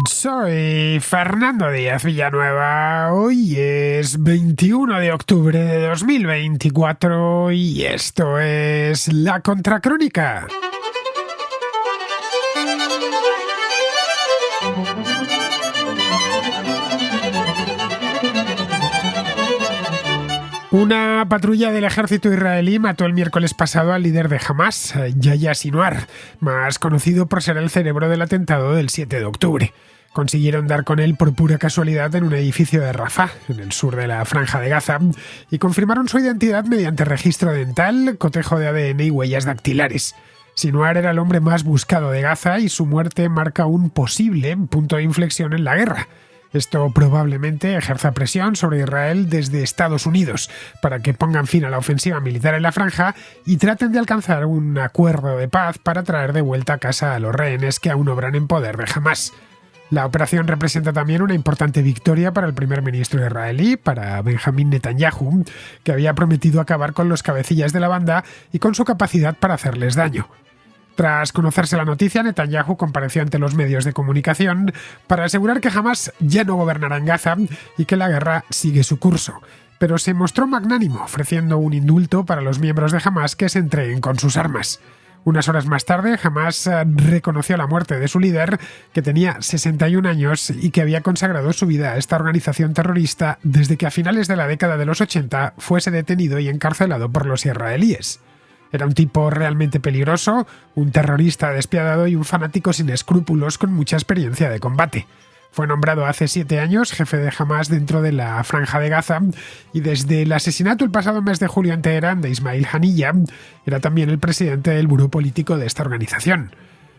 Soy Fernando Díaz Villanueva. Hoy es 21 de octubre de 2024 y esto es La Contracrónica. Una patrulla del ejército israelí mató el miércoles pasado al líder de Hamas, Yahya Sinwar, más conocido por ser el cerebro del atentado del 7 de octubre. Consiguieron dar con él por pura casualidad en un edificio de Rafah, en el sur de la Franja de Gaza, y confirmaron su identidad mediante registro dental, cotejo de ADN y huellas dactilares. Sinwar era el hombre más buscado de Gaza y su muerte marca un posible punto de inflexión en la guerra. Esto probablemente ejerza presión sobre Israel desde Estados Unidos para que pongan fin a la ofensiva militar en la franja y traten de alcanzar un acuerdo de paz para traer de vuelta a casa a los rehenes que aún obran en poder de Hamas. La operación representa también una importante victoria para el primer ministro israelí, para Benjamín Netanyahu, que había prometido acabar con los cabecillas de la banda y con su capacidad para hacerles daño. Tras conocerse la noticia, Netanyahu compareció ante los medios de comunicación para asegurar que Hamas ya no gobernará en Gaza y que la guerra sigue su curso. Pero se mostró magnánimo, ofreciendo un indulto para los miembros de Hamas que se entreguen con sus armas. Unas horas más tarde, Hamas reconoció la muerte de su líder, que tenía 61 años y que había consagrado su vida a esta organización terrorista desde que a finales de la década de los 80 fuese detenido y encarcelado por los israelíes. Era un tipo realmente peligroso, un terrorista despiadado y un fanático sin escrúpulos con mucha experiencia de combate. Fue nombrado hace 7 años jefe de Hamas dentro de la Franja de Gaza y desde el asesinato el pasado mes de julio en Teherán de Ismail Haniyeh era también el presidente del buró político de esta organización.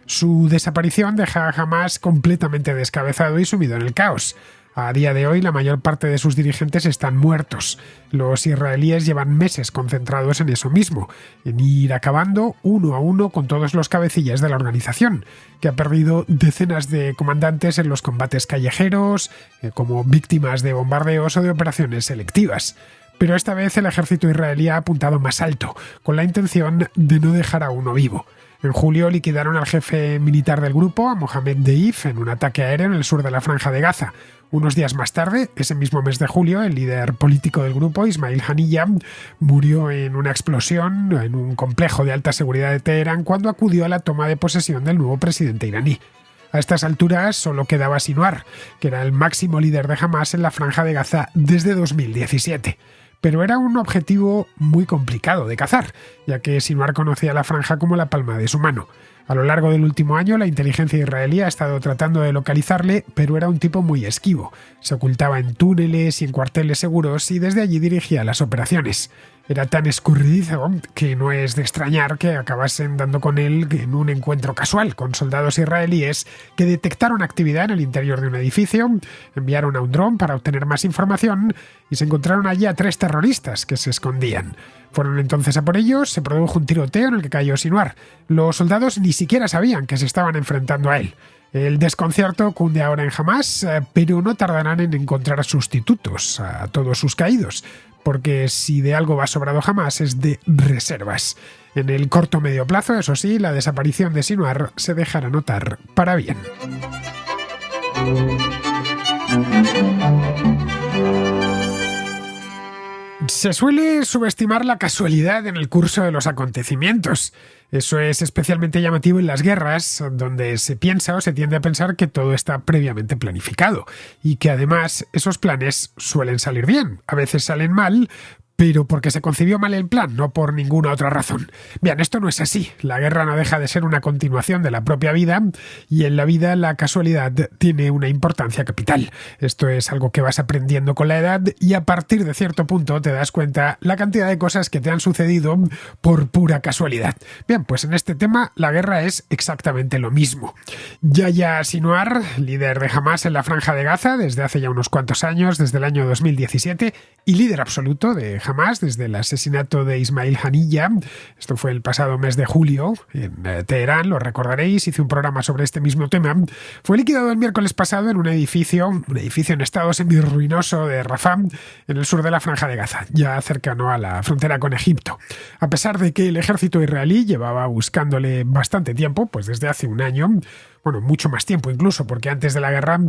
Su desaparición deja a Hamas completamente descabezado y sumido en el caos. A día de hoy, la mayor parte de sus dirigentes están muertos. Los israelíes llevan meses concentrados en eso mismo, en ir acabando uno a uno con todos los cabecillas de la organización, que ha perdido decenas de comandantes en los combates callejeros, como víctimas de bombardeos o de operaciones selectivas. Pero esta vez el ejército israelí ha apuntado más alto, con la intención de no dejar a uno vivo. En julio liquidaron al jefe militar del grupo, a Mohamed Deif, en un ataque aéreo en el sur de la Franja de Gaza. Unos días más tarde, ese mismo mes de julio, el líder político del grupo, Ismail Haniyeh, murió en una explosión en un complejo de alta seguridad de Teherán cuando acudió a la toma de posesión del nuevo presidente iraní. A estas alturas solo quedaba Sinwar, que era el máximo líder de Hamas en la Franja de Gaza desde 2017. Pero era un objetivo muy complicado de cazar, ya que Sinwar conocía la franja como la palma de su mano. A lo largo del último año, la inteligencia israelí ha estado tratando de localizarle, pero era un tipo muy esquivo. Se ocultaba en túneles y en cuarteles seguros y desde allí dirigía las operaciones. Era tan escurridizo que no es de extrañar que acabasen dando con él en un encuentro casual con soldados israelíes que detectaron actividad en el interior de un edificio, enviaron a un dron para obtener más información y se encontraron allí a 3 terroristas que se escondían. Fueron entonces a por ellos, se produjo un tiroteo en el que cayó Sinwar. Los soldados ni siquiera sabían que se estaban enfrentando a él. El desconcierto cunde ahora en Hamas, pero no tardarán en encontrar sustitutos a todos sus caídos, porque si de algo va sobrado Hamas es de reservas. En el corto medio plazo, eso sí, la desaparición de Sinwar se dejará notar para bien. Se suele subestimar la casualidad en el curso de los acontecimientos. Eso es especialmente llamativo en las guerras, donde se piensa o se tiende a pensar que todo está previamente planificado y que además esos planes suelen salir bien. A veces salen mal, pero porque se concibió mal el plan, no por ninguna otra razón. Bien, esto no es así. La guerra no deja de ser una continuación de la propia vida y en la vida la casualidad tiene una importancia capital. Esto es algo que vas aprendiendo con la edad y a partir de cierto punto te das cuenta la cantidad de cosas que te han sucedido por pura casualidad. Bien, pues en este tema la guerra es exactamente lo mismo. Yahya Sinwar, líder de Hamas en la Franja de Gaza desde hace ya unos cuantos años, desde el año 2017, y líder absoluto de Hamas desde el asesinato de Ismail Haniyeh. Esto fue el pasado mes de julio en Teherán, lo recordaréis, hice un programa sobre este mismo tema. Fue liquidado el miércoles pasado en un edificio en estado semi-ruinoso de Rafah, en el sur de la Franja de Gaza, ya cercano a la frontera con Egipto. A pesar de que el ejército israelí llevaba buscándole bastante tiempo, pues desde hace un año, Bueno, mucho más tiempo incluso, porque antes de la guerra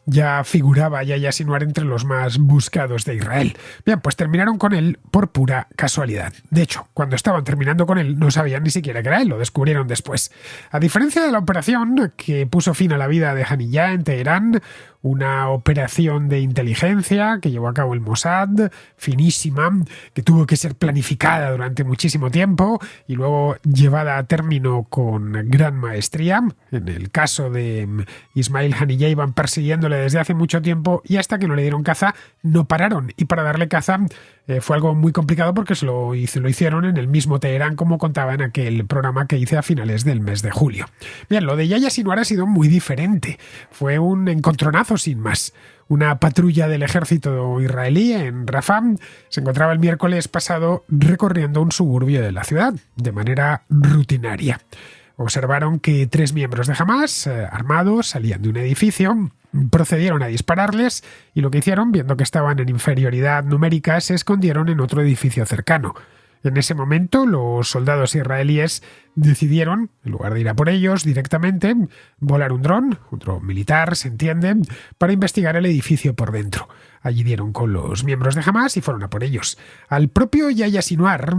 ya figuraba Yahya Sinwar entre los más buscados de Israel. Bien, pues terminaron con él por pura casualidad. De hecho, cuando estaban terminando con él no sabían ni siquiera que era él, lo descubrieron después. A diferencia de la operación que puso fin a la vida de Haniyeh en Teherán, una operación de inteligencia que llevó a cabo el Mossad, finísima, que tuvo que ser planificada durante muchísimo tiempo y luego llevada a término con gran maestría. En el caso de Ismail Haniyeh iban persiguiéndole desde hace mucho tiempo y hasta que no le dieron caza no pararon. Y para darle caza fue algo muy complicado porque lo hicieron en el mismo Teherán, como contaba en aquel programa que hice a finales del mes de julio. Bien, lo de Yahya Sinwar ha sido muy diferente. Fue un encontronazo sin más. Una patrulla del ejército israelí en Rafah se encontraba el miércoles pasado recorriendo un suburbio de la ciudad de manera rutinaria. Observaron que 3 miembros de Hamás, armados, salían de un edificio, procedieron a dispararles y lo que hicieron, viendo que estaban en inferioridad numérica, se escondieron en otro edificio cercano. En ese momento, los soldados israelíes decidieron, en lugar de ir a por ellos directamente, volar un dron militar, se entiende, para investigar el edificio por dentro. Allí dieron con los miembros de Hamás y fueron a por ellos. Al propio Yahya Sinwar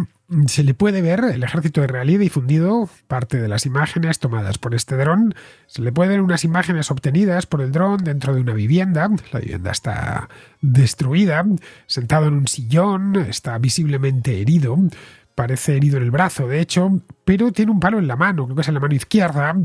se le puede ver, el ejército israelí difundido parte de las imágenes tomadas por este dron. Se le pueden ver unas imágenes obtenidas por el dron dentro de una vivienda. La vivienda está destruida, sentado en un sillón, está visiblemente herido. Parece herido en el brazo, de hecho, pero tiene un palo en la mano, creo que es en la mano izquierda,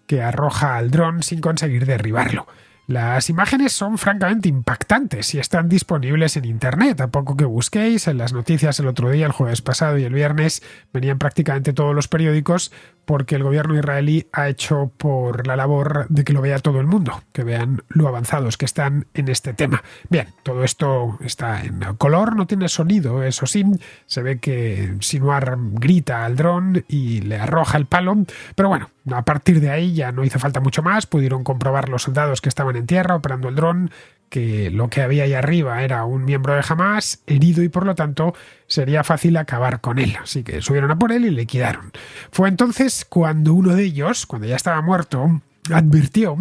que arroja al dron sin conseguir derribarlo. Las imágenes son francamente impactantes y están disponibles en internet. A poco que busquéis, en las noticias el otro día, el jueves pasado y el viernes, venían prácticamente todos los periódicos porque el gobierno israelí ha hecho por la labor de que lo vea todo el mundo, que vean lo avanzados que están en este tema. Bien, todo esto está en color, no tiene sonido, eso sí, se ve que Sinwar grita al dron y le arroja el palo, pero bueno, a partir de ahí ya no hizo falta mucho más, pudieron comprobar los soldados que estaban en tierra operando el dron, que lo que había ahí arriba era un miembro de Hamás herido y por lo tanto sería fácil acabar con él. Así que subieron a por él y le liquidaron. Fue entonces cuando uno de ellos, cuando ya estaba muerto, advirtió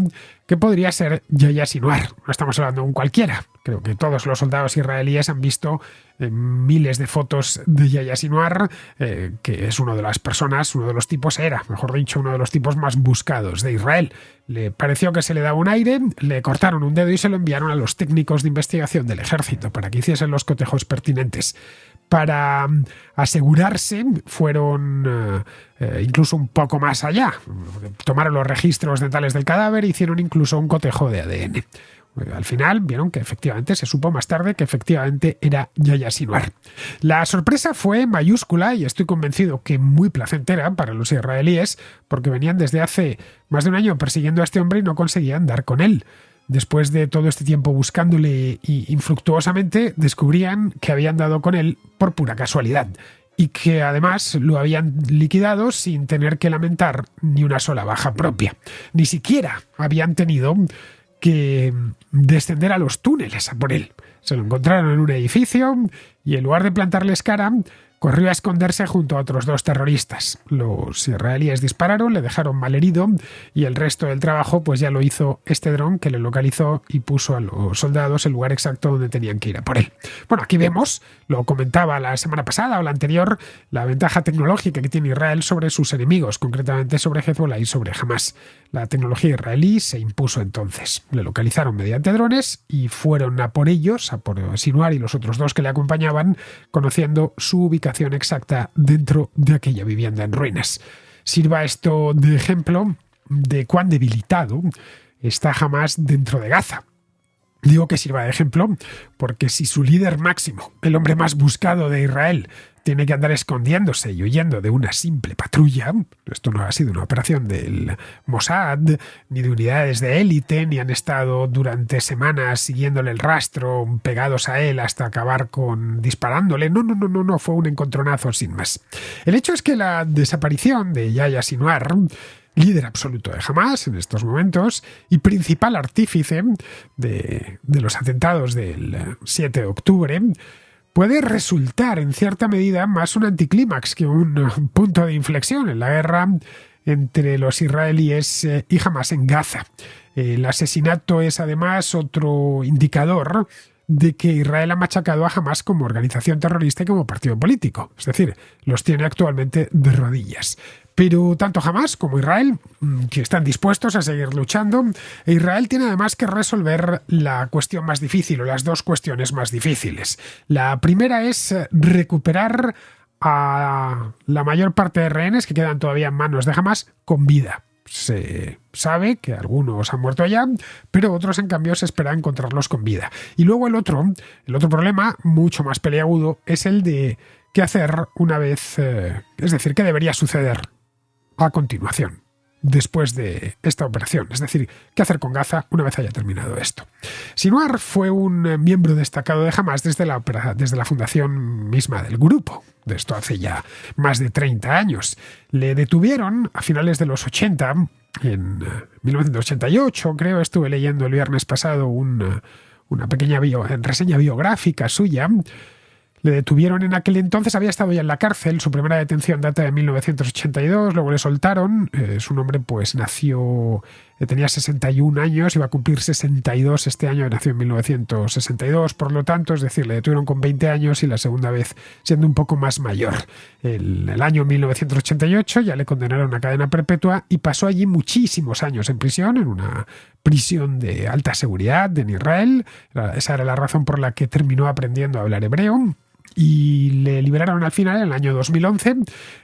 que podría ser Yahya Sinwar. No estamos hablando de un cualquiera. Creo que todos los soldados israelíes han visto miles de fotos de Yahya Sinwar, que es una de las personas, uno de los tipos, mejor dicho, uno de los tipos más buscados de Israel. Le pareció que se le daba un aire, le cortaron un dedo y se lo enviaron a los técnicos de investigación del ejército para que hiciesen los cotejos pertinentes. Para asegurarse, fueron incluso un poco más allá. Tomaron los registros dentales del cadáver e hicieron incluso un cotejo de ADN. Al final vieron que efectivamente, se supo más tarde que efectivamente era Yahya Sinwar. La sorpresa fue mayúscula y estoy convencido que muy placentera para los israelíes, porque venían desde hace más de un año persiguiendo a este hombre y no conseguían dar con él. Después de todo este tiempo buscándole infructuosamente, descubrían que habían dado con él por pura casualidad y que además lo habían liquidado sin tener que lamentar ni una sola baja propia. Ni siquiera habían tenido que descender a los túneles a por él. Se lo encontraron en un edificio y en lugar de plantarles cara, corrió a esconderse junto a otros 2 terroristas. Los israelíes dispararon, le dejaron malherido y el resto del trabajo pues ya lo hizo este dron que le localizó y puso a los soldados el lugar exacto donde tenían que ir a por él. Bueno, aquí vemos, lo comentaba la semana pasada o la anterior, la ventaja tecnológica que tiene Israel sobre sus enemigos, concretamente sobre Hezbollah y sobre Hamás. La tecnología israelí se impuso entonces. Le localizaron mediante drones y fueron a por ellos, a por Sinwar y los otros 2 que le acompañaban, conociendo su ubicación exacta dentro de aquella vivienda en ruinas. Sirva esto de ejemplo de cuán debilitado está Hamás dentro de Gaza. Digo que sirva de ejemplo porque si su líder máximo, el hombre más buscado de Israel, tiene que andar escondiéndose y huyendo de una simple patrulla, esto no ha sido una operación del Mossad, ni de unidades de élite, ni han estado durante semanas siguiéndole el rastro, pegados a él hasta acabar con disparándole. No, fue un encontronazo sin más. El hecho es que la desaparición de Yahya Sinwar, líder absoluto de Hamás en estos momentos y principal artífice de los atentados del 7 de octubre, puede resultar en cierta medida más un anticlímax que un punto de inflexión en la guerra entre los israelíes y Hamás en Gaza. El asesinato es además otro indicador de que Israel ha machacado a Hamás como organización terrorista y como partido político. Es decir, los tiene actualmente de rodillas. Pero tanto Hamás como Israel, que están dispuestos a seguir luchando, e Israel tiene además que resolver la cuestión más difícil, o las dos cuestiones más difíciles. La primera es recuperar a la mayor parte de rehenes que quedan todavía en manos de Hamás con vida. Se sabe que algunos han muerto ya, pero otros en cambio se espera encontrarlos con vida. Y luego el otro problema, mucho más peliagudo, es el de qué hacer una vez, es decir, qué debería suceder a continuación, después de esta operación. Es decir, qué hacer con Gaza una vez haya terminado esto. Sinwar fue un miembro destacado de Hamás desde la fundación misma del grupo. De esto hace ya más de 30 años. Le detuvieron a finales de los 80, en 1988, creo, estuve leyendo el viernes pasado una pequeña reseña biográfica suya. Le detuvieron en aquel entonces, había estado ya en la cárcel, su primera detención data de 1982, luego le soltaron, su hombre pues nació, tenía 61 años, iba a cumplir 62 este año, nació en 1962, por lo tanto, es decir, le detuvieron con 20 años y la segunda vez siendo un poco más mayor. El año 1988 ya le condenaron a cadena perpetua y pasó allí muchísimos años en prisión, en una prisión de alta seguridad en Israel. Esa era la razón por la que terminó aprendiendo a hablar hebreo. Y le liberaron al final, en el año 2011,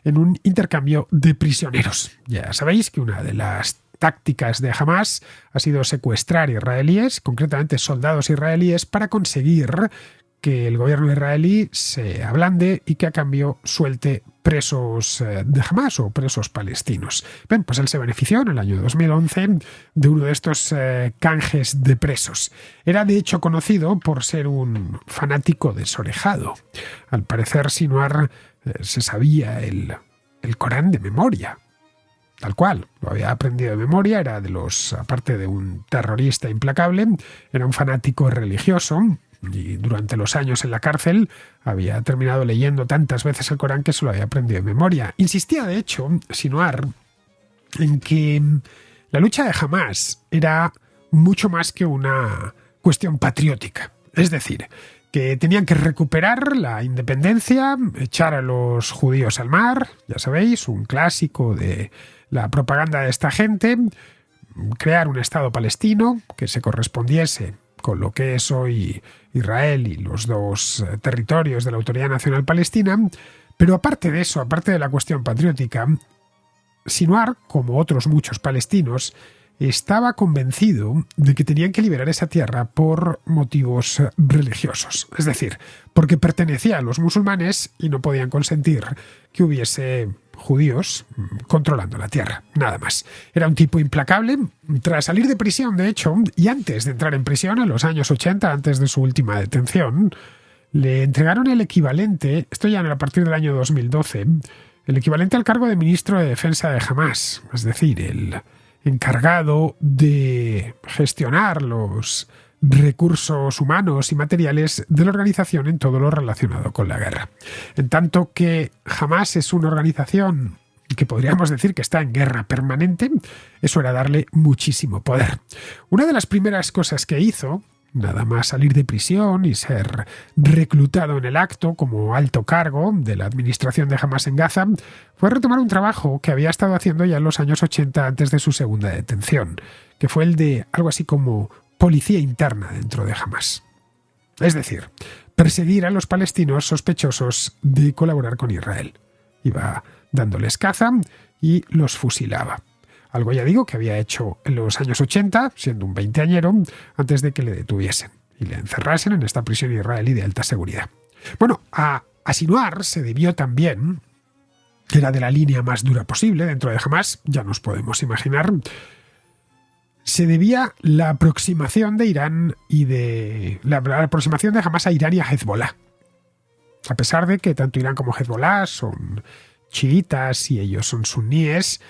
en un intercambio de prisioneros. Ya sabéis que una de las tácticas de Hamás ha sido secuestrar israelíes, concretamente soldados israelíes, para conseguir que el gobierno israelí se ablande y que a cambio suelte presos de Hamás o presos palestinos. Bien, pues él se benefició en el año 2011 de uno de estos canjes de presos. Era de hecho conocido por ser un fanático desorejado. Al parecer Sinwar se sabía el Corán de memoria. Tal cual, lo había aprendido de memoria, era aparte de un terrorista implacable, era un fanático religioso. Y durante los años en la cárcel había terminado leyendo tantas veces el Corán que se lo había aprendido de memoria. Insistía, de hecho, Sinwar, en que la lucha de Hamás era mucho más que una cuestión patriótica. Es decir, que tenían que recuperar la independencia, echar a los judíos al mar, ya sabéis, un clásico de la propaganda de esta gente, crear un Estado palestino que se correspondiese con lo que es hoy Israel y los dos territorios de la Autoridad Nacional Palestina. Pero aparte de eso, aparte de la cuestión patriótica, Sinwar, como otros muchos palestinos, estaba convencido de que tenían que liberar esa tierra por motivos religiosos. Es decir, porque pertenecía a los musulmanes y no podían consentir que hubiese judíos controlando la tierra, nada más. Era un tipo implacable. Tras salir de prisión, de hecho, y antes de entrar en prisión, en los años 80, antes de su última detención, le entregaron el equivalente, esto ya a partir del año 2012, el equivalente al cargo de ministro de Defensa de Hamás, es decir, el encargado de gestionar los recursos humanos y materiales de la organización en todo lo relacionado con la guerra. En tanto que Hamás es una organización que podríamos decir que está en guerra permanente, eso era darle muchísimo poder. Una de las primeras cosas que hizo, nada más salir de prisión y ser reclutado en el acto como alto cargo de la administración de Hamás en Gaza, fue retomar un trabajo que había estado haciendo ya en los años 80 antes de su segunda detención, que fue el de algo así como policía interna dentro de Hamás. Es decir, perseguir a los palestinos sospechosos de colaborar con Israel. Iba dándoles caza y los fusilaba. Algo, ya digo, que había hecho en los años 80, siendo un veinteañero, antes de que le detuviesen y le encerrasen en esta prisión israelí de alta seguridad. Bueno, a Sinwar se debió también, que era de la línea más dura posible dentro de Hamás, ya nos podemos imaginar, se debía la aproximación de Irán y la aproximación de Hamás a Irán y a Hezbollah. A pesar de que tanto Irán como Hezbollah son chiitas y ellos son suníes,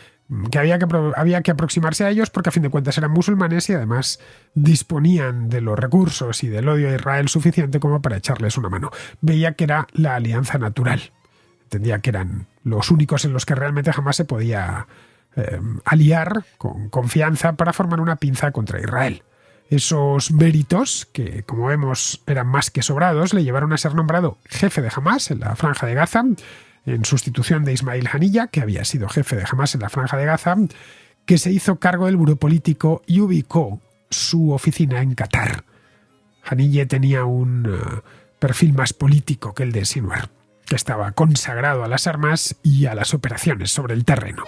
que había que aproximarse a ellos porque a fin de cuentas eran musulmanes y además disponían de los recursos y del odio a Israel suficiente como para echarles una mano. Veía que era la alianza natural. Entendía que eran los únicos en los que realmente jamás se podía aliar con confianza para formar una pinza contra Israel. Esos méritos, que como vemos eran más que sobrados, le llevaron a ser nombrado jefe de Hamás en la Franja de Gaza, en sustitución de Ismail Haniyeh, que había sido jefe de Hamás en la Franja de Gaza, que se hizo cargo del buró político y ubicó su oficina en Qatar. Haniyeh tenía un perfil más político que el de Sinwar, que estaba consagrado a las armas y a las operaciones sobre el terreno.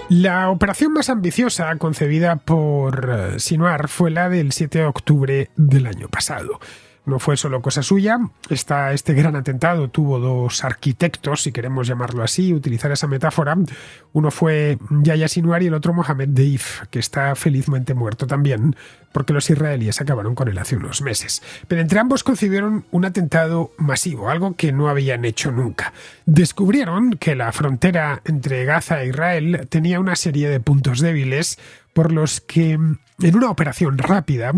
La operación más ambiciosa concebida por Sinwar fue la del 7 de octubre del año pasado. No fue solo cosa suya. Este gran atentado tuvo dos arquitectos, si queremos llamarlo así, utilizar esa metáfora. Uno fue Yahya Sinwar y el otro Mohamed Deif, que está felizmente muerto también, porque los israelíes acabaron con él hace unos meses. Pero entre ambos concibieron un atentado masivo, algo que no habían hecho nunca. Descubrieron que la frontera entre Gaza e Israel tenía una serie de puntos débiles por los que en una operación rápida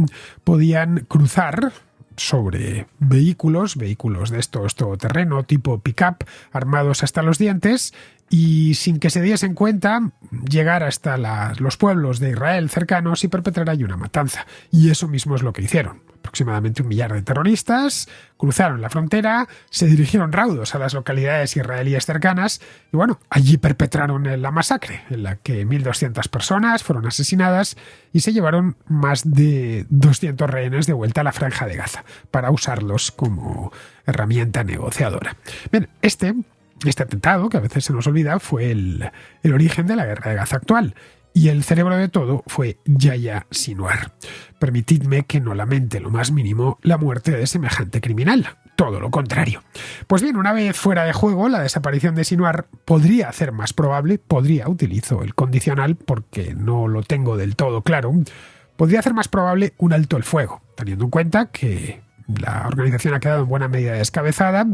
podían cruzar sobre vehículos de estos todoterreno tipo pick-up, armados hasta los dientes, y sin que se diesen cuenta, llegar hasta los pueblos de Israel cercanos y perpetrar allí una matanza. Y eso mismo es lo que hicieron. Aproximadamente 1 millar de terroristas cruzaron la frontera, se dirigieron raudos a las localidades israelíes cercanas y bueno, allí perpetraron la masacre en la que 1.200 personas fueron asesinadas y se llevaron más de 200 rehenes de vuelta a la Franja de Gaza para usarlos como herramienta negociadora. Bien, este atentado, que a veces se nos olvida, fue el origen de la guerra de Gaza actual. Y el cerebro de todo fue Yahya Sinwar. Permitidme que no lamente lo más mínimo la muerte de semejante criminal. Todo lo contrario. Pues bien, una vez fuera de juego, la desaparición de Sinwar podría hacer más probable, utilizo el condicional porque no lo tengo del todo claro, podría hacer más probable un alto el fuego, teniendo en cuenta que la organización ha quedado en buena medida descabezada,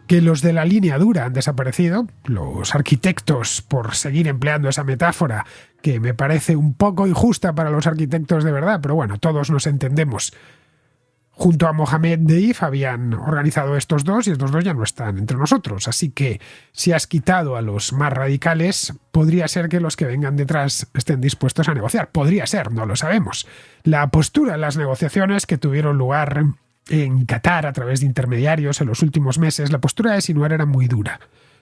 que los de la línea dura han desaparecido, los arquitectos, por seguir empleando esa metáfora, que me parece un poco injusta para los arquitectos de verdad, pero bueno, todos nos entendemos. Junto a Mohamed Deif habían organizado estos dos y estos dos ya no están entre nosotros, así que si has quitado a los más radicales, podría ser que los que vengan detrás estén dispuestos a negociar. Podría ser, no lo sabemos. La postura en las negociaciones que tuvieron lugar en Qatar a través de intermediarios en los últimos meses, la postura de Sinwar era muy dura.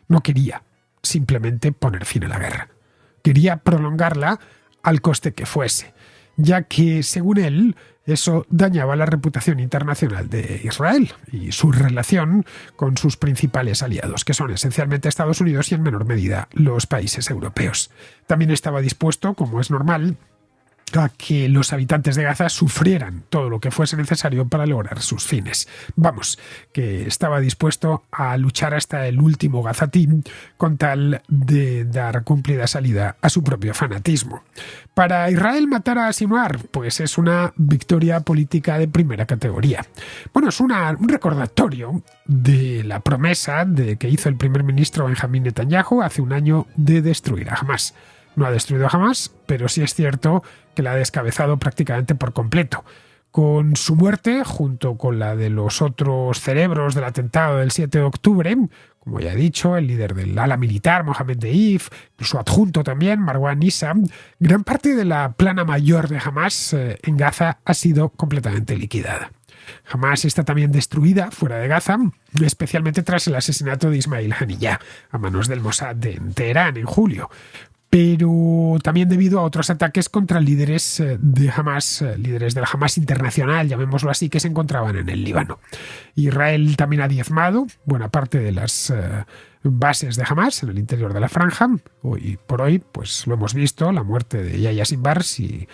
No quería simplemente poner fin a la guerra. Quería prolongarla al coste que fuese, ya que, según él, eso dañaba la reputación internacional de Israel y su relación con sus principales aliados, que son esencialmente Estados Unidos y en menor medida los países europeos. También estaba dispuesto, como es normal, a que los habitantes de Gaza sufrieran todo lo que fuese necesario para lograr sus fines. Vamos, que estaba dispuesto a luchar hasta el último gazatí con tal de dar cumplida salida a su propio fanatismo. Para Israel, matar a Sinwar, pues es una victoria política de primera categoría. Bueno, es un recordatorio de la promesa que hizo el primer ministro Benjamín Netanyahu hace un año de destruir a Hamás. No ha destruido a Hamás, pero sí es cierto que la ha descabezado prácticamente por completo. Con su muerte, junto con la de los otros cerebros del atentado del 7 de octubre, como ya he dicho, el líder del ala militar, Mohamed Deif, su adjunto también, Marwan Issa, gran parte de la plana mayor de Hamás en Gaza ha sido completamente liquidada. Hamás está también destruida fuera de Gaza, especialmente tras el asesinato de Ismail Haniyeh a manos del Mossad en Teherán en julio. Pero también debido a otros ataques contra líderes de Hamás, líderes del Hamás internacional, llamémoslo así, que se encontraban en el Líbano. Israel también ha diezmado buena parte de las bases de Hamás en el interior de la franja. Hoy por hoy, pues lo hemos visto, la muerte de Yahya Sinwar, si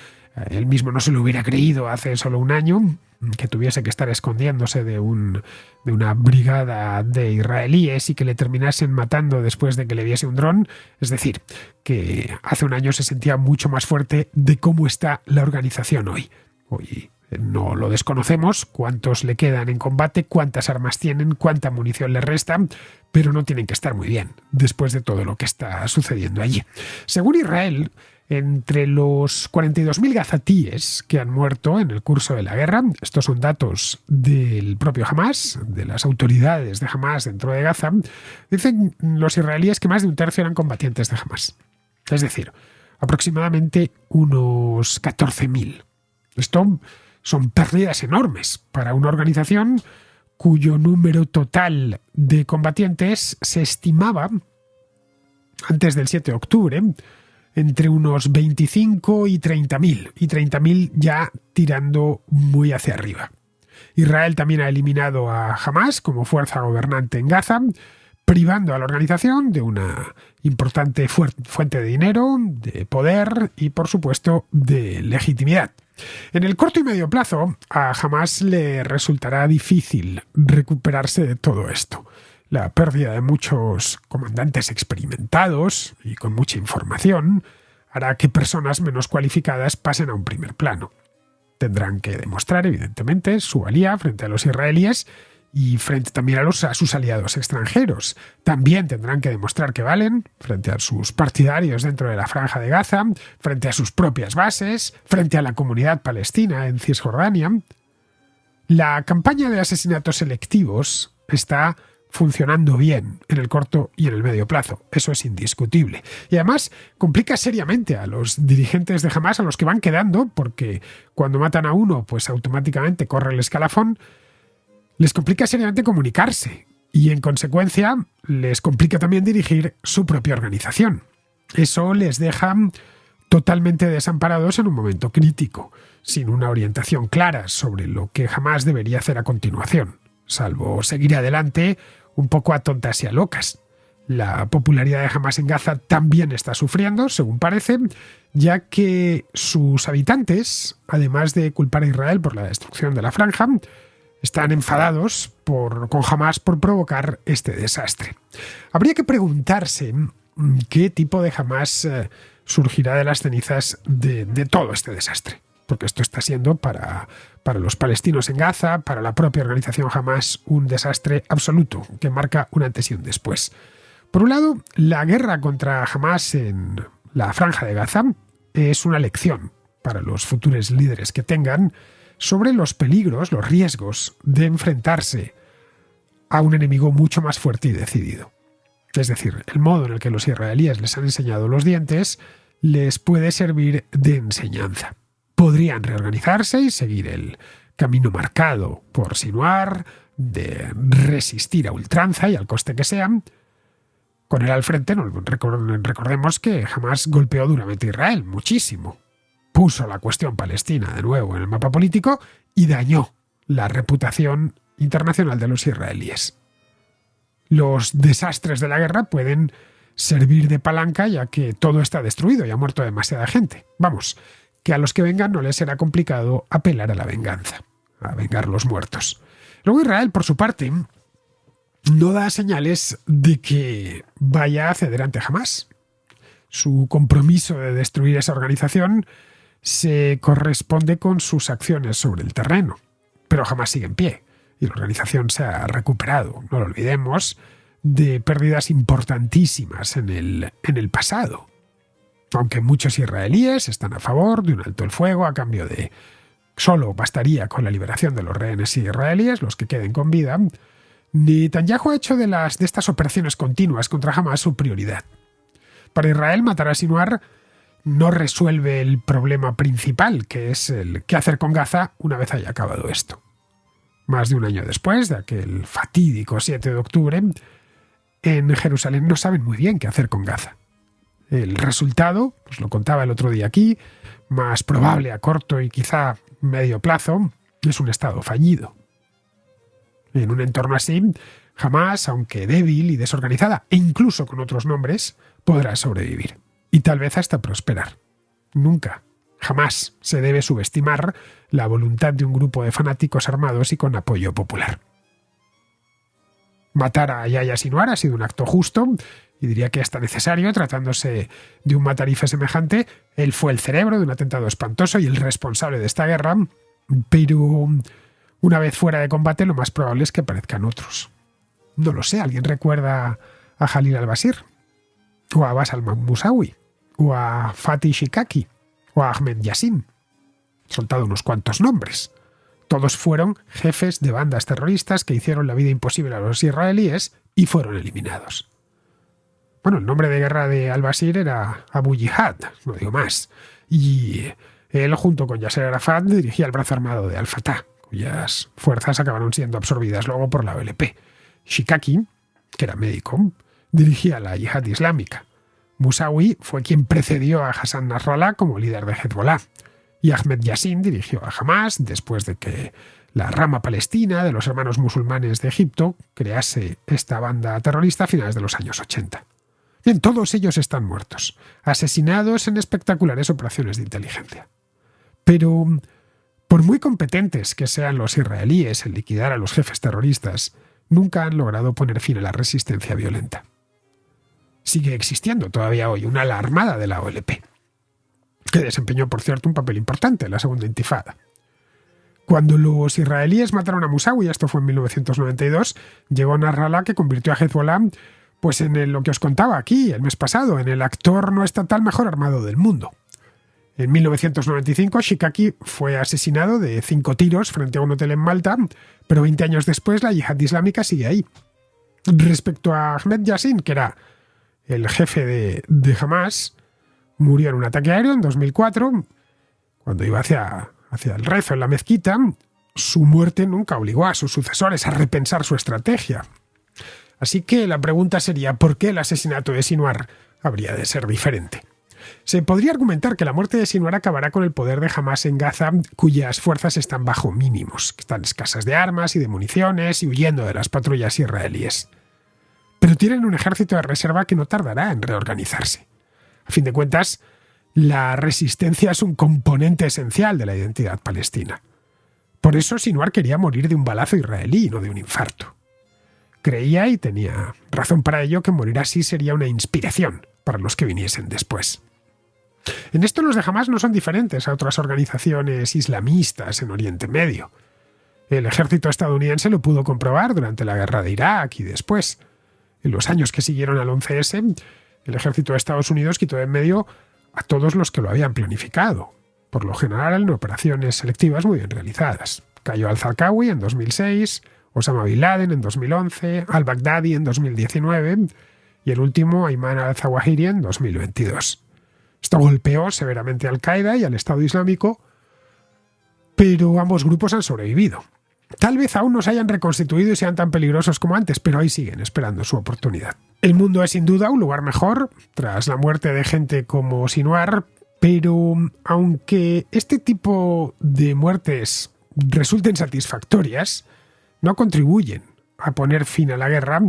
él mismo no se lo hubiera creído hace solo un año, que tuviese que estar escondiéndose de una brigada de israelíes y que le terminasen matando después de que le viese un dron. Es decir, que hace un año se sentía mucho más fuerte de cómo está la organización hoy. Hoy no lo desconocemos, cuántos le quedan en combate, cuántas armas tienen, cuánta munición les resta, pero no tienen que estar muy bien después de todo lo que está sucediendo allí. Según Israel, Entre los 42.000 gazatíes que han muerto en el curso de la guerra, estos son datos del propio Hamás, de las autoridades de Hamás dentro de Gaza, dicen los israelíes que más de un tercio eran combatientes de Hamás. Es decir, aproximadamente unos 14.000. Esto son pérdidas enormes para una organización cuyo número total de combatientes se estimaba, antes del 7 de octubre, entre unos 25 y 30.000, y 30.000 ya tirando muy hacia arriba. Israel también ha eliminado a Hamás como fuerza gobernante en Gaza, privando a la organización de una importante fuente de dinero, de poder y, por supuesto, de legitimidad. En el corto y medio plazo, a Hamás le resultará difícil recuperarse de todo esto. La pérdida de muchos comandantes experimentados y con mucha información hará que personas menos cualificadas pasen a un primer plano. Tendrán que demostrar, evidentemente, su valía frente a los israelíes y frente también a sus aliados extranjeros. También tendrán que demostrar que valen frente a sus partidarios dentro de la Franja de Gaza, frente a sus propias bases, frente a la comunidad palestina en Cisjordania. La campaña de asesinatos selectivos está funcionando bien en el corto y en el medio plazo. Eso es indiscutible. Y además complica seriamente a los dirigentes de Hamás, a los que van quedando, porque cuando matan a uno, pues automáticamente corre el escalafón. Les complica seriamente comunicarse y, en consecuencia, les complica también dirigir su propia organización. Eso les deja totalmente desamparados en un momento crítico, sin una orientación clara sobre lo que Hamás debería hacer a continuación, salvo seguir adelante un poco a tontas y a locas. La popularidad de Hamás en Gaza también está sufriendo, según parece, ya que sus habitantes, además de culpar a Israel por la destrucción de la franja, están enfadados con Hamás por provocar este desastre. Habría que preguntarse qué tipo de Hamás surgirá de las cenizas de todo este desastre. Porque esto está siendo para los palestinos en Gaza, para la propia organización Hamás, un desastre absoluto que marca un antes y un después. Por un lado, la guerra contra Hamás en la Franja de Gaza es una lección para los futuros líderes que tengan sobre los peligros, los riesgos de enfrentarse a un enemigo mucho más fuerte y decidido. Es decir, el modo en el que los israelíes les han enseñado los dientes les puede servir de enseñanza. Podrían reorganizarse y seguir el camino marcado por Sinuar, de resistir a ultranza y al coste que sea. Con él al frente, recordemos que Hamás golpeó duramente a Israel, muchísimo. Puso la cuestión palestina de nuevo en el mapa político y dañó la reputación internacional de los israelíes. Los desastres de la guerra pueden servir de palanca, ya que todo está destruido y ha muerto demasiada gente. Vamos, que a los que vengan no les será complicado apelar a la venganza, a vengar los muertos. Luego Israel, por su parte, no da señales de que vaya a ceder ante Hamás. Su compromiso de destruir esa organización se corresponde con sus acciones sobre el terreno, pero Hamás sigue en pie y la organización se ha recuperado, no lo olvidemos, de pérdidas importantísimas en el pasado. Aunque muchos israelíes están a favor de un alto el fuego a cambio de solo bastaría con la liberación de los rehenes israelíes, los que queden con vida, Netanyahu ha hecho de estas operaciones continuas contra Hamás su prioridad. Para Israel, matar a Sinuar no resuelve el problema principal, que es el qué hacer con Gaza una vez haya acabado esto. Más de un año después de aquel fatídico 7 de octubre, en Jerusalén no saben muy bien qué hacer con Gaza. El resultado, pues lo contaba el otro día aquí, más probable a corto y quizá medio plazo, es un estado fallido. En un entorno así, Hamás, aunque débil y desorganizada, e incluso con otros nombres, podrá sobrevivir. Y tal vez hasta prosperar. Nunca, jamás se debe subestimar la voluntad de un grupo de fanáticos armados y con apoyo popular. Matar a Yahya Sinuar ha sido un acto justo, y diría que hasta necesario, tratándose de un matarife semejante. Él fue el cerebro de un atentado espantoso y el responsable de esta guerra, pero una vez fuera de combate lo más probable es que aparezcan otros. No lo sé, ¿alguien recuerda a Jalil al-Basir? ¿O a Abbas al-Musawi? o a Fatih Shikaki, o a Ahmed Yassin. Soltado unos cuantos nombres. Todos fueron jefes de bandas terroristas que hicieron la vida imposible a los israelíes y fueron eliminados. Bueno, el nombre de guerra de al-Bashir era Abu Jihad, no digo más. Y él, junto con Yasser Arafat, dirigía el brazo armado de Al-Fatah, cuyas fuerzas acabaron siendo absorbidas luego por la OLP. Shikaki, que era médico, dirigía la Yihad Islámica. Musawi fue quien precedió a Hassan Nasrallah como líder de Hezbollah. Y Ahmed Yassin dirigió a Hamas después de que la rama palestina de los hermanos musulmanes de Egipto crease esta banda terrorista a finales de los años 80. Bien, todos ellos están muertos, asesinados en espectaculares operaciones de inteligencia. Pero, por muy competentes que sean los israelíes en liquidar a los jefes terroristas, nunca han logrado poner fin a la resistencia violenta. Sigue existiendo todavía hoy una ala armada de la OLP, que desempeñó, por cierto, un papel importante en la Segunda Intifada. Cuando los israelíes mataron a Musawi, esto fue en 1992, llegó Nasrallah, que convirtió a Hezbollah pues en lo que os contaba aquí el mes pasado, en el actor no estatal mejor armado del mundo. En 1995, Shikaki fue asesinado de 5 tiros frente a un hotel en Malta, pero 20 años después la Yihad Islámica sigue ahí. Respecto a Ahmed Yassin, que era el jefe de Hamas, murió en un ataque aéreo en 2004, cuando iba hacia el rezo en la mezquita. Su muerte nunca obligó a sus sucesores a repensar su estrategia. Así que la pregunta sería, ¿por qué el asesinato de Sinwar habría de ser diferente? Se podría argumentar que la muerte de Sinwar acabará con el poder de Hamas en Gaza, cuyas fuerzas están bajo mínimos, que están escasas de armas y de municiones y huyendo de las patrullas israelíes. Pero tienen un ejército de reserva que no tardará en reorganizarse. A fin de cuentas, la resistencia es un componente esencial de la identidad palestina. Por eso Sinwar quería morir de un balazo israelí, no de un infarto. Creía, y tenía razón para ello, que morir así sería una inspiración para los que viniesen después. En esto los de Hamas no son diferentes a otras organizaciones islamistas en Oriente Medio. El ejército estadounidense lo pudo comprobar durante la guerra de Irak y después. En los años que siguieron al 11S, el ejército de Estados Unidos quitó de en medio a todos los que lo habían planificado, por lo general en operaciones selectivas muy bien realizadas. Cayó al-Zarqawi en 2006, Osama Bin Laden en 2011, al-Baghdadi en 2019 y el último Ayman al-Zawahiri en 2022. Esto golpeó severamente a Al-Qaeda y al Estado Islámico, pero ambos grupos han sobrevivido. Tal vez aún no se hayan reconstituido y sean tan peligrosos como antes, pero ahí siguen esperando su oportunidad. El mundo es sin duda un lugar mejor tras la muerte de gente como Sinwar, pero aunque este tipo de muertes resulten satisfactorias, no contribuyen a poner fin a la guerra,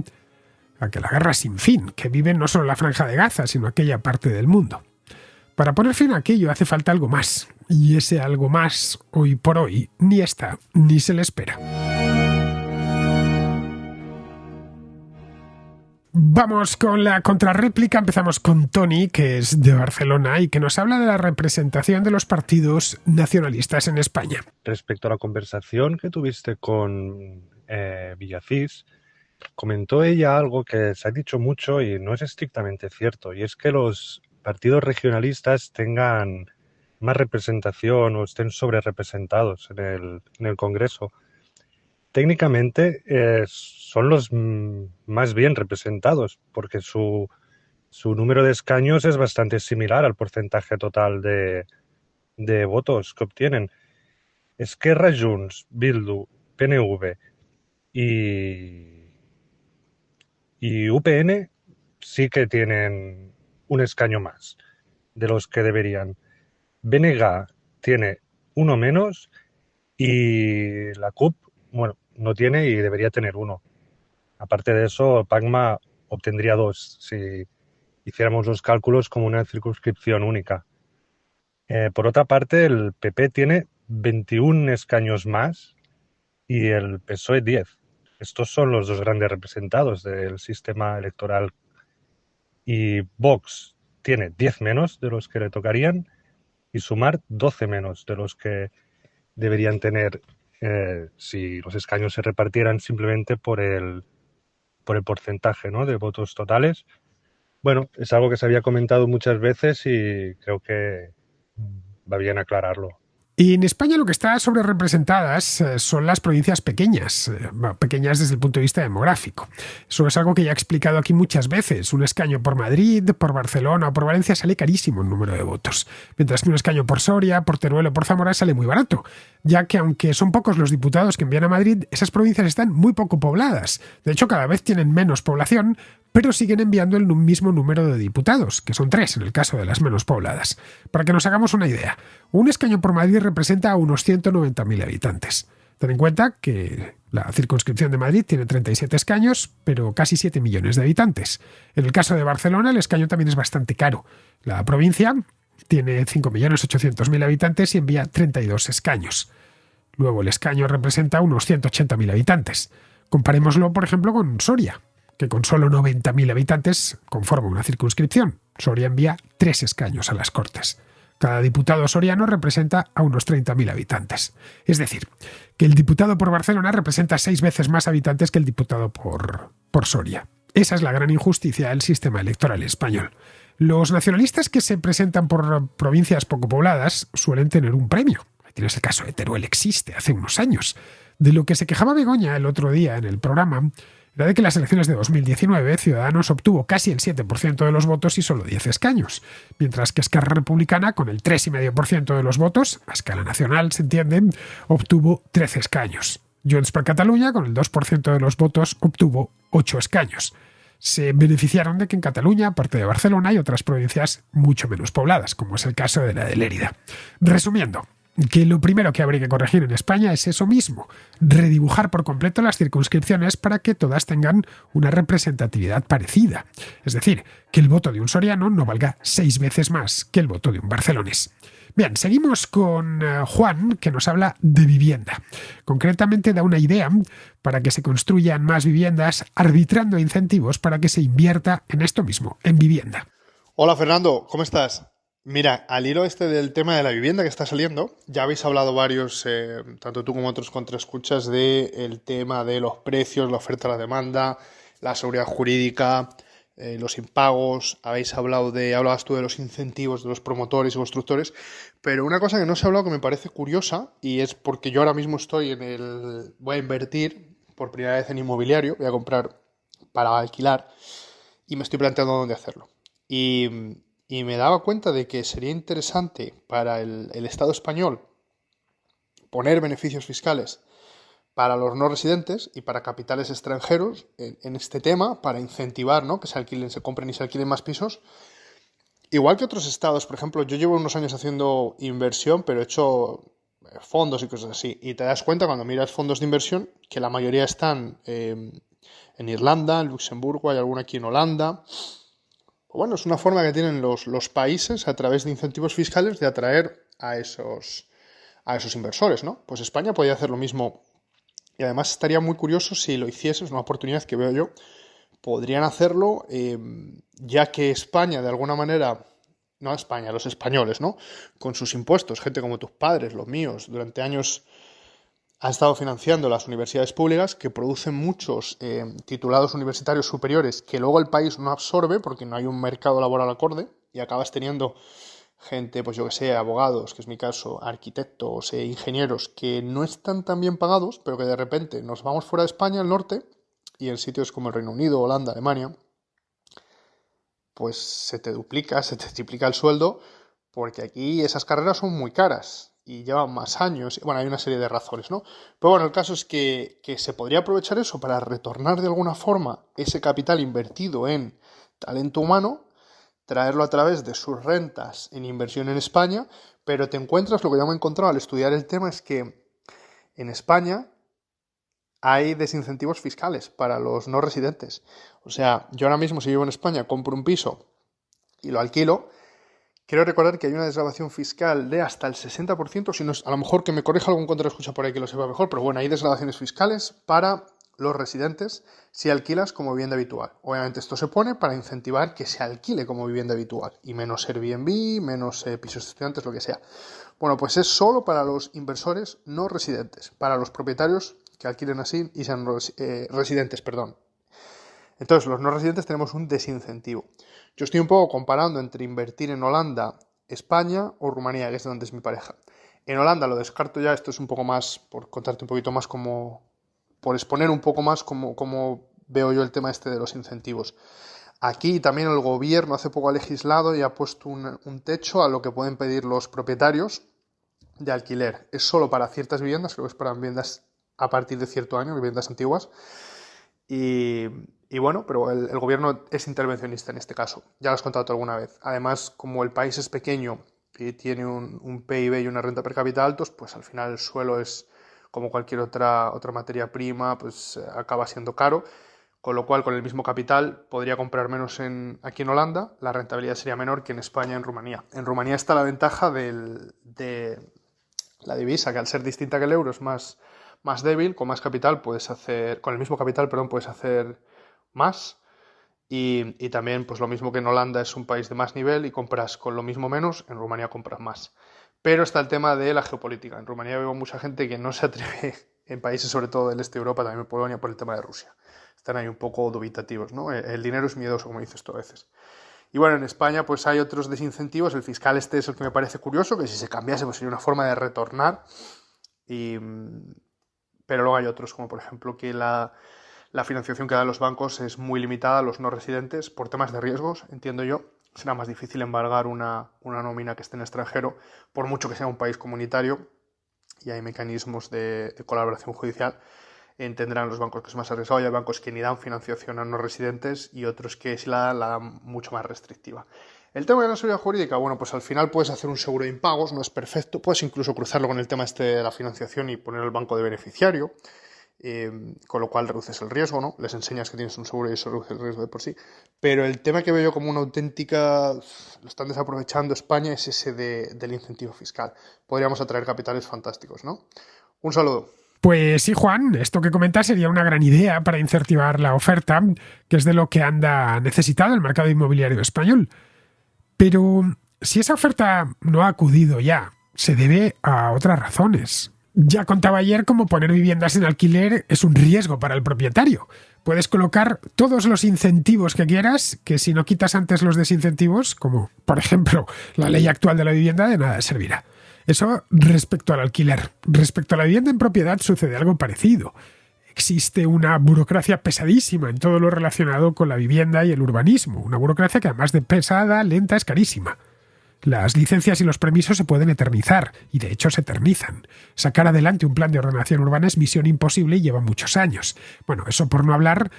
a que la guerra sin fin, que vive no solo la Franja de Gaza, sino aquella parte del mundo. Para poner fin a aquello hace falta algo más, y ese algo más, hoy por hoy, ni está, ni se le espera. Vamos con la contrarréplica. Empezamos con Tony, que es de Barcelona y que nos habla de la representación de los partidos nacionalistas en España. Respecto a la conversación que tuviste con Villacís, comentó ella algo que se ha dicho mucho y no es estrictamente cierto, y es que los partidos regionalistas tengan más representación o estén sobrerepresentados en el Congreso. Técnicamente son los más bien representados, porque su número de escaños es bastante similar al porcentaje total de votos que obtienen. Esquerra, Junts, Bildu, PNV y UPN sí que tienen un escaño más de los que deberían. BNG tiene uno menos y la CUP, bueno, no tiene y debería tener uno. Aparte de eso, PACMA obtendría 2 si hiciéramos los cálculos como una circunscripción única. Por otra parte, el PP tiene 21 escaños más y el PSOE 10. Estos son los dos grandes representados del sistema electoral. Y Vox tiene 10 menos de los que le tocarían y Sumar 12 menos de los que deberían tener si los escaños se repartieran simplemente por el porcentaje, ¿no?, de votos totales. Bueno, es algo que se había comentado muchas veces y creo que va bien aclararlo. Y en España lo que está sobre representadas son las provincias pequeñas, bueno, pequeñas desde el punto de vista demográfico. Eso es algo que ya he explicado aquí muchas veces. Un escaño por Madrid, por Barcelona o por Valencia sale carísimo en número de votos, mientras que un escaño por Soria, por Teruel o por Zamora sale muy barato, ya que aunque son pocos los diputados que envían a Madrid, esas provincias están muy poco pobladas. De hecho, cada vez tienen menos población, pero siguen enviando el mismo número de diputados, que son 3 en el caso de las menos pobladas. Para que nos hagamos una idea, un escaño por Madrid representa a unos 190.000 habitantes. Ten en cuenta que la circunscripción de Madrid tiene 37 escaños, pero casi 7 millones de habitantes. En el caso de Barcelona, el escaño también es bastante caro. La provincia tiene 5.800.000 habitantes y envía 32 escaños. Luego, el escaño representa unos 180.000 habitantes. Comparémoslo, por ejemplo, con Soria, que con solo 90.000 habitantes conforma una circunscripción. Soria envía 3 escaños a las Cortes. Cada diputado soriano representa a unos 30.000 habitantes. Es decir, que el diputado por Barcelona representa 6 veces más habitantes que el diputado por Soria. Esa es la gran injusticia del sistema electoral español. Los nacionalistas que se presentan por provincias poco pobladas suelen tener un premio. Tienes el caso de Teruel, existe hace unos años. De lo que se quejaba Begoña el otro día en el programa era de que en las elecciones de 2019 Ciudadanos obtuvo casi el 7% de los votos y solo 10 escaños, mientras que Esquerra Republicana, con el 3,5% de los votos, a escala nacional se entiende, obtuvo 13 escaños. Junts per Catalunya, con el 2% de los votos, obtuvo 8 escaños. Se beneficiaron de que en Cataluña, aparte de Barcelona, hay otras provincias mucho menos pobladas, como es el caso de la de Lérida. Resumiendo, que lo primero que habría que corregir en España es eso mismo, redibujar por completo las circunscripciones para que todas tengan una representatividad parecida. Es decir, que el voto de un soriano no valga 6 veces más que el voto de un barcelonés. Bien, seguimos con Juan, que nos habla de vivienda. Concretamente da una idea para que se construyan más viviendas, arbitrando incentivos para que se invierta en esto mismo, en vivienda. Hola Fernando, ¿cómo estás? Mira, al hilo este del tema de la vivienda que está saliendo, ya habéis hablado varios, tanto tú como otros contraescuchas, del tema de los precios, la oferta, la demanda, la seguridad jurídica, los impagos, hablabas tú de los incentivos de los promotores y constructores, pero una cosa que no se ha hablado que me parece curiosa, y es porque yo ahora mismo voy a invertir por primera vez en inmobiliario, voy a comprar para alquilar, y me estoy planteando dónde hacerlo. Y me daba cuenta de que sería interesante para el Estado español poner beneficios fiscales para los no residentes y para capitales extranjeros en este tema, para incentivar, ¿no?, que se compren y se alquilen más pisos. Igual que otros estados, por ejemplo, yo llevo unos años haciendo inversión, pero he hecho fondos y cosas así. Y te das cuenta cuando miras fondos de inversión que la mayoría están en Irlanda, en Luxemburgo, hay alguna aquí en Holanda. Bueno, es una forma que tienen los países a través de incentivos fiscales de atraer a esos inversores, ¿no? Pues España podría hacer lo mismo y además estaría muy curioso si lo hiciese, es una oportunidad que veo yo, podrían hacerlo ya que España de alguna manera, no España, los españoles, ¿no?, con sus impuestos, gente como tus padres, los míos, durante años ha estado financiando las universidades públicas que producen muchos titulados universitarios superiores que luego el país no absorbe porque no hay un mercado laboral acorde y acabas teniendo gente, pues yo que sé, abogados, que es mi caso, arquitectos, ingenieros, que no están tan bien pagados, pero que de repente nos vamos fuera de España, al norte, y en sitios como el Reino Unido, Holanda, Alemania, pues se te triplica el sueldo, porque aquí esas carreras son muy caras y llevan más años. Bueno, hay una serie de razones, ¿no? Pero bueno, el caso es que se podría aprovechar eso para retornar de alguna forma ese capital invertido en talento humano, traerlo a través de sus rentas en inversión en España, pero te encuentras, lo que yo me he encontrado al estudiar el tema es que en España hay desincentivos fiscales para los no residentes. O sea, yo ahora mismo si vivo en España, compro un piso y lo alquilo. Quiero recordar que hay una desgravación fiscal de hasta el 60%, si no es, a lo mejor que me corrija algún contraescucha por ahí que lo sepa mejor, pero bueno, hay desgravaciones fiscales para los residentes si alquilas como vivienda habitual. Obviamente esto se pone para incentivar que se alquile como vivienda habitual y menos Airbnb, menos pisos de estudiantes, lo que sea. Bueno, pues es solo para los inversores no residentes, para los propietarios que alquilen así y sean residentes, perdón. Entonces, los no residentes tenemos un desincentivo. Yo estoy un poco comparando entre invertir en Holanda, España o Rumanía, que es de donde es mi pareja. En Holanda lo descarto ya, esto es un poco más, por contarte un poquito más por exponer un poco más cómo veo yo el tema este de los incentivos. Aquí también el gobierno hace poco ha legislado y ha puesto un techo a lo que pueden pedir los propietarios de alquiler. Es solo para ciertas viviendas, creo que es para viviendas a partir de cierto año, viviendas antiguas. Y bueno, pero el gobierno es intervencionista en este caso. Ya lo has contado tú alguna vez. Además, como el país es pequeño y tiene un PIB y una renta per cápita altos, pues al final el suelo es, como cualquier otra materia prima, pues acaba siendo caro. Con lo cual, con el mismo capital, podría comprar menos aquí en Holanda, la rentabilidad sería menor que en España y en Rumanía. En Rumanía está la ventaja de la divisa, que al ser distinta que el euro es más débil, con más capital con el mismo capital, puedes hacer más. Y también, pues lo mismo que en Holanda es un país de más nivel y compras con lo mismo menos, en Rumanía compras más. Pero está el tema de la geopolítica. En Rumanía veo mucha gente que no se atreve, en países sobre todo del este de Europa, también en Polonia, por el tema de Rusia. Están ahí un poco dubitativos, ¿no? El dinero es miedoso, como dices tú a veces. Y bueno, en España pues hay otros desincentivos. El fiscal este es el que me parece curioso, que si se cambiase pues sería una forma de retornar. Pero luego hay otros, como por ejemplo que la financiación que dan los bancos es muy limitada a los no residentes por temas de riesgos, entiendo yo. Será más difícil embargar una nómina que esté en extranjero, por mucho que sea un país comunitario, y hay mecanismos de colaboración judicial. Entenderán los bancos que es más arriesgado. Hay bancos que ni dan financiación a no residentes y otros que sí la dan mucho más restrictiva. El tema de la seguridad jurídica, bueno, pues al final puedes hacer un seguro de impagos, no es perfecto, puedes incluso cruzarlo con el tema este de la financiación y poner el banco de beneficiario, con lo cual reduces el riesgo, ¿no? Les enseñas que tienes un seguro y eso reduce el riesgo de por sí. Pero el tema que veo yo como una auténtica, lo están desaprovechando España, es ese del incentivo fiscal. Podríamos atraer capitales fantásticos, ¿no? Un saludo. Pues sí, Juan, esto que comentas sería una gran idea para incentivar la oferta, que es de lo que anda necesitado el mercado inmobiliario español. Pero si esa oferta no ha acudido ya, se debe a otras razones. Ya contaba ayer cómo poner viviendas en alquiler es un riesgo para el propietario. Puedes colocar todos los incentivos que quieras, que si no quitas antes los desincentivos, como por ejemplo la ley actual de la vivienda, de nada servirá. Eso respecto al alquiler. Respecto a la vivienda en propiedad sucede algo parecido. Existe una burocracia pesadísima en todo lo relacionado con la vivienda y el urbanismo. Una burocracia que además de pesada, lenta, es carísima. Las licencias y los permisos se pueden eternizar, y de hecho se eternizan. Sacar adelante un plan de ordenación urbana es misión imposible y lleva muchos años. Bueno, eso por no hablar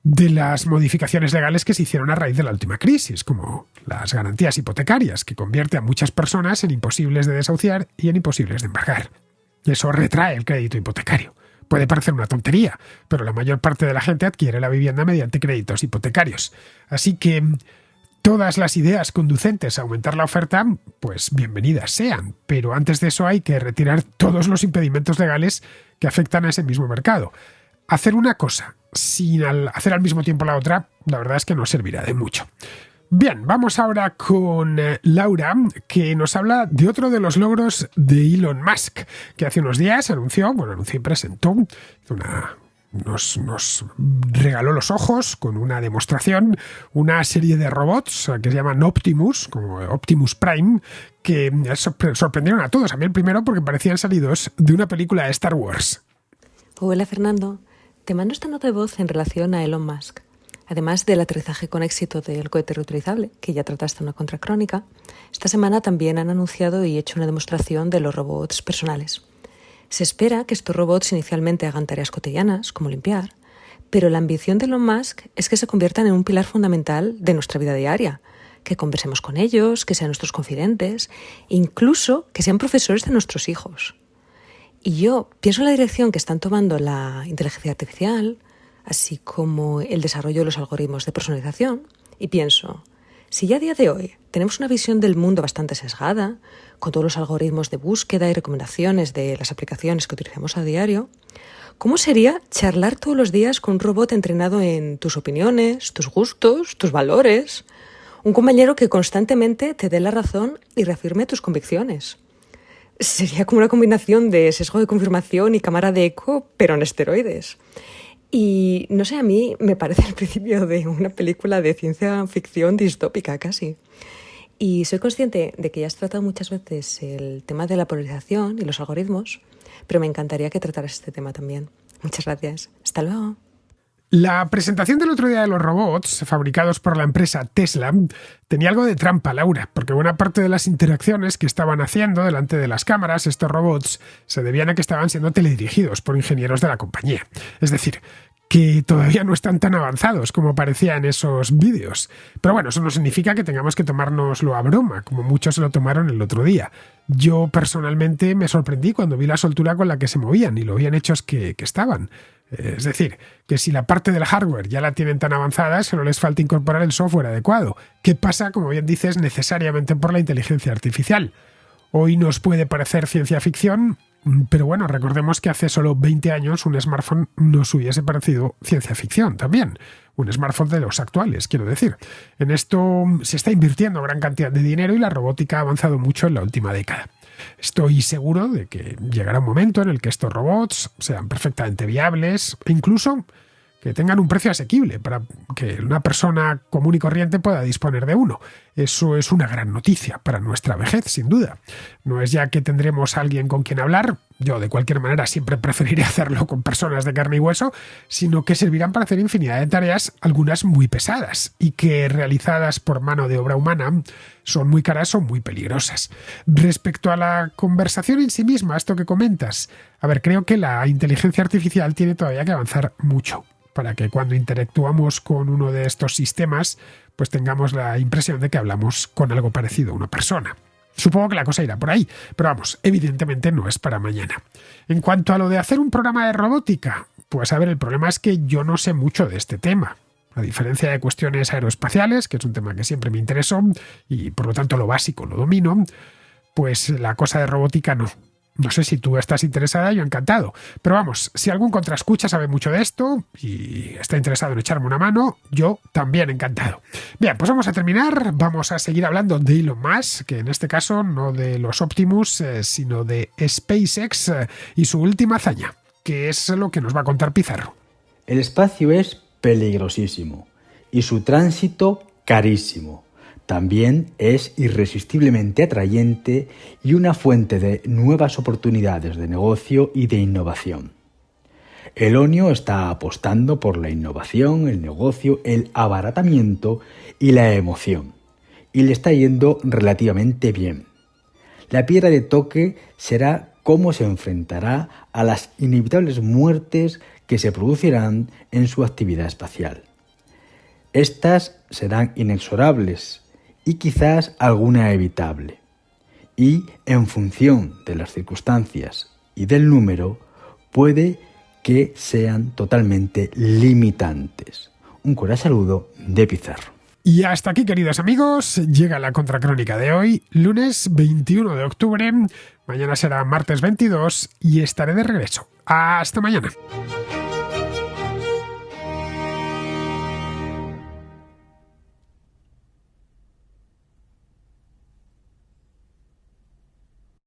de las modificaciones legales que se hicieron a raíz de la última crisis, como las garantías hipotecarias, que convierte a muchas personas en imposibles de desahuciar y en imposibles de embargar. Eso retrae el crédito hipotecario. Puede parecer una tontería, pero la mayor parte de la gente adquiere la vivienda mediante créditos hipotecarios. Así que todas las ideas conducentes a aumentar la oferta, pues bienvenidas sean, pero antes de eso hay que retirar todos los impedimentos legales que afectan a ese mismo mercado. Hacer una cosa sin hacer al mismo tiempo la otra, la verdad es que no servirá de mucho. Bien, vamos ahora con Laura, que nos habla de otro de los logros de Elon Musk, que hace unos días anunció y presentó nos regaló los ojos con una demostración, una serie de robots que se llaman Optimus, como Optimus Prime, que sorprendieron a todos. A mí el primero porque parecían salidos de una película de Star Wars. Hola Fernando, te mando esta nota de voz en relación a Elon Musk. Además del aterrizaje con éxito del cohete reutilizable, que ya trataste en una contracrónica, esta semana también han anunciado y hecho una demostración de los robots personales. Se espera que estos robots inicialmente hagan tareas cotidianas, como limpiar, pero la ambición de Elon Musk es que se conviertan en un pilar fundamental de nuestra vida diaria, que conversemos con ellos, que sean nuestros confidentes, incluso que sean profesores de nuestros hijos. Y yo pienso en la dirección que están tomando la inteligencia artificial, así como el desarrollo de los algoritmos de personalización, y pienso, si ya a día de hoy tenemos una visión del mundo bastante sesgada, con todos los algoritmos de búsqueda y recomendaciones de las aplicaciones que utilizamos a diario, ¿cómo sería charlar todos los días con un robot entrenado en tus opiniones, tus gustos, tus valores? Un compañero que constantemente te dé la razón y reafirme tus convicciones. Sería como una combinación de sesgo de confirmación y cámara de eco, pero en esteroides. Y no sé, a mí me parece el principio de una película de ciencia ficción distópica casi. Y soy consciente de que ya has tratado muchas veces el tema de la polarización y los algoritmos, pero me encantaría que trataras este tema también. Muchas gracias. Hasta luego. La presentación del otro día de los robots, fabricados por la empresa Tesla, tenía algo de trampa, Laura, porque buena parte de las interacciones que estaban haciendo delante de las cámaras, estos robots, se debían a que estaban siendo teledirigidos por ingenieros de la compañía. Es decir, que todavía no están tan avanzados como parecía en esos vídeos. Pero bueno, eso no significa que tengamos que tomárnoslo a broma, como muchos se lo tomaron el otro día. Yo personalmente me sorprendí cuando vi la soltura con la que se movían y lo bien hechos que estaban. Es decir, que si la parte del hardware ya la tienen tan avanzada, solo les falta incorporar el software adecuado, que pasa, como bien dices, necesariamente por la inteligencia artificial. Hoy nos puede parecer ciencia ficción, pero bueno, recordemos que hace solo 20 años un smartphone nos hubiese parecido ciencia ficción también. Un smartphone de los actuales, quiero decir. En esto se está invirtiendo gran cantidad de dinero y la robótica ha avanzado mucho en la última década. Estoy seguro de que llegará un momento en el que estos robots sean perfectamente viables e incluso que tengan un precio asequible para que una persona común y corriente pueda disponer de uno. Eso es una gran noticia para nuestra vejez, sin duda. No es ya que tendremos a alguien con quien hablar, yo de cualquier manera siempre preferiré hacerlo con personas de carne y hueso, sino que servirán para hacer infinidad de tareas, algunas muy pesadas, y que realizadas por mano de obra humana son muy caras o muy peligrosas. Respecto a la conversación en sí misma, esto que comentas, creo que la inteligencia artificial tiene todavía que avanzar mucho para que cuando interactuamos con uno de estos sistemas, pues tengamos la impresión de que hablamos con algo parecido a una persona. Supongo que la cosa irá por ahí, pero vamos, evidentemente no es para mañana. En cuanto a lo de hacer un programa de robótica, pues el problema es que yo no sé mucho de este tema. A diferencia de cuestiones aeroespaciales, que es un tema que siempre me interesó y por lo tanto lo básico lo domino, pues la cosa de robótica no. No sé si tú estás interesada, yo encantado. Pero vamos, si algún contraescucha sabe mucho de esto y está interesado en echarme una mano, yo también encantado. Bien, pues vamos a terminar. Vamos a seguir hablando de Elon Musk, que en este caso no de los Optimus, sino de SpaceX y su última hazaña, que es lo que nos va a contar Pizarro. El espacio es peligrosísimo y su tránsito carísimo. También es irresistiblemente atrayente y una fuente de nuevas oportunidades de negocio y de innovación. Elonio está apostando por la innovación, el negocio, el abaratamiento y la emoción, y le está yendo relativamente bien. La piedra de toque será cómo se enfrentará a las inevitables muertes que se producirán en su actividad espacial. Estas serán inexorables y quizás alguna evitable. Y en función de las circunstancias y del número, puede que sean totalmente limitantes. Un cordial saludo de Pizarro. Y hasta aquí, queridos amigos, llega la contracrónica de hoy, lunes 21 de octubre. Mañana será martes 22 y estaré de regreso. ¡Hasta mañana!